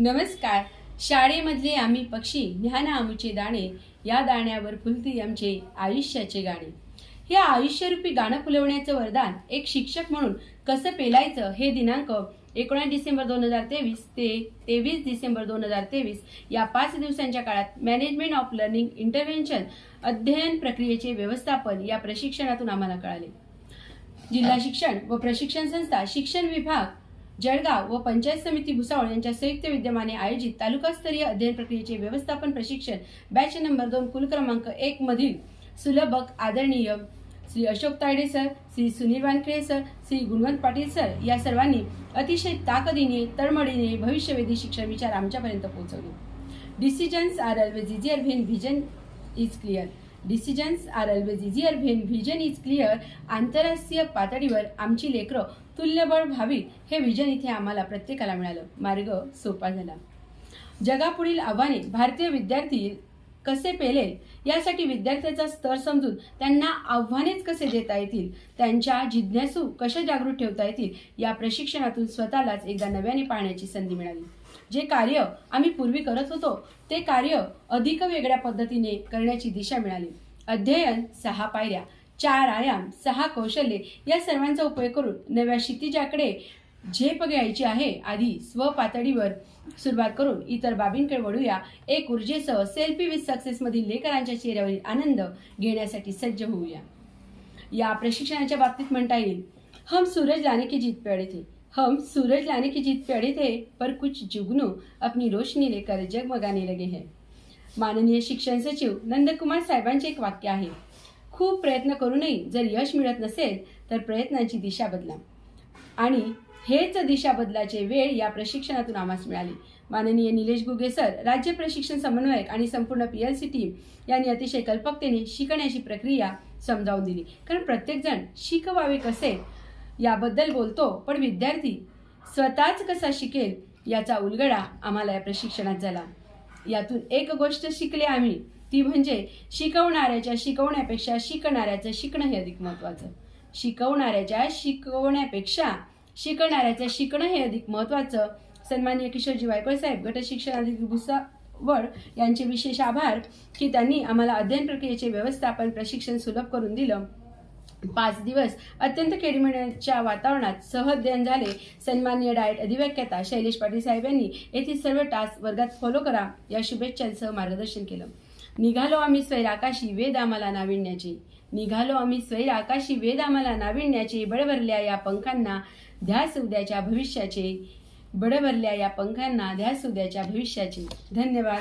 नमस्कार. शाळेमधले आम्ही पक्षी न्याना आमुचे दाणे, या दाण्यावर फुलती आमचे आयुष्याचे गाणे. हे आयुष्यरूपी गाणं फुलवण्याचं वरदान एक शिक्षक म्हणून कसं पेलायचं हे दिनांक 19 डिसेंबर 2023 ते 23 डिसेंबर 2023 या 5 दिवसांच्या काळात मॅनेजमेंट ऑफ लर्निंग इंटरव्हेन्शन अध्ययन प्रक्रियेचे व्यवस्थापन या प्रशिक्षणातून आम्हाला कळाले. जिल्हा शिक्षण व प्रशिक्षण संस्था, शिक्षण विभाग जळगाव व पंचायत समिती भुसावळ यांच्या संयुक्त विद्यमाने आयोजित तालुकास्तरीय अध्ययन प्रक्रियेचे व्यवस्थापन प्रशिक्षण बॅच नंबर 2 कुल क्रमांक 1 मधील सुलभक आदरणीय श्री अशोक तायडे सर, श्री सुनील वानखेडे सर, श्री गुणवंत पाटील सर या सर्वांनी अतिशय ताकदीने तळमळीने भविष्यवेधी शिक्षण विचार आमच्यापर्यंत पोहोचवले. Decisions are always easier when vision is clear. Decisions are always easier when vision is clear. आंतरराष्ट्रीय पातळीवर आमची लेकरं तुल्यबळ व्हावी हे विजन इथे आम्हाला प्रत्येकाला मिळालं. मार्ग सोपा झाला. जगापुढील आव्हाने भारतीय विद्यार्थी कसे पेलेल यासाठी विद्यार्थ्याचा स्तर समजून त्यांना आव्हानेच कसे देता येतील, त्यांच्या जिज्ञासू कशा जागृत ठेवता येतील या प्रशिक्षणातून स्वतःलाच एकदा नव्याने पाहण्याची संधी मिळाली. जे कार्य आम्ही पूर्वी करत होतो ते कार्य अधिक वेगळ्या पद्धतीने करण्याची दिशा मिळाली. अध्ययन 6 पायऱ्या, 4 आयाम, 6 कौशल्ये या सर्वांचा उपयोग करून नव्या क्षितिजाकडे झेप घ्यायची आहे. आधी स्वपातळीवर सुरुवात करून इतर बाबींकडे वळूया. एक ऊर्जेसह सेल्फी विथ सक्सेस मधील लेकरांच्या चेहऱ्यावरील आनंद घेण्यासाठी सज्ज होऊया. या प्रशिक्षणाच्या बाबतीत म्हणता येईल, हम सूरज लाने की जीत पे अड़े थे, हम सूरज लाने की जीत पे अड़े थे, पर कुछ जुगनू अपनी रोशनी लेकर जगमगाने लगे हैं. माननीय शिक्षण सचिव नंदकुमार साहेबांचे एक वाक्य आहे, खूप प्रयत्न करूनही जर यश मिळत नसेल तर प्रयत्नांची दिशा बदला. आणि हेच दिशा बदलाचे वेळ या प्रशिक्षणातून आम्हाला मिळाली. माननीय निलेश गुगे सर, राज्य प्रशिक्षण समन्वयक आणि संपूर्ण PLC टीम यांनी अतिशय कल्पकतेने शिकण्याची प्रक्रिया समजावून दिली. कारण प्रत्येकजण शिकवावे कसे याबद्दल बोलतो, पण विद्यार्थी स्वतःच कसा शिकेल याचा उलगडा आम्हाला या प्रशिक्षणात झाला. यातून एक गोष्ट शिकले आम्ही, ती म्हणजे शिकवणाऱ्याच्या शिकवण्यापेक्षा शिकणाऱ्याचं शिकणं हे अधिक महत्त्वाचं. शिकवणाऱ्याच्या शिकवण्यापेक्षा शिकणाऱ्याचं शिकणं हे अधिक महत्त्वाचं. सन्माननीय किशोरजी वायकळ साहेब, गट शिक्षणाधिकारी भुसावळ यांचे विशेष आभार की त्यांनी आम्हाला अध्ययन प्रक्रियेचे व्यवस्थापन प्रशिक्षण सुलभ करून दिलं. 5 दिवस अत्यंत खेळीमेळीच्या वातावरणात सहअध्ययन झाले. सन्माननीय डाएट अधिव्याख्याता शैलेश पाटील साहेब यांनी येथील सर्व टास्क वर्गात फॉलो करा या शुभेच्छांसह मार्गदर्शन केलं. निघालो आम्ही स्वैर आकाशी, वेद आम्हाला नाविन्याचे. निघालो आम्ही स्वैर आकाशी, वेद आम्हाला नाविन्याचे. बळभरल्या या पंखांना ध्यास उद्याच्या भविष्याचे. बळभरल्या या पंखांना ध्यास उद्याच्या भविष्याचे. धन्यवाद.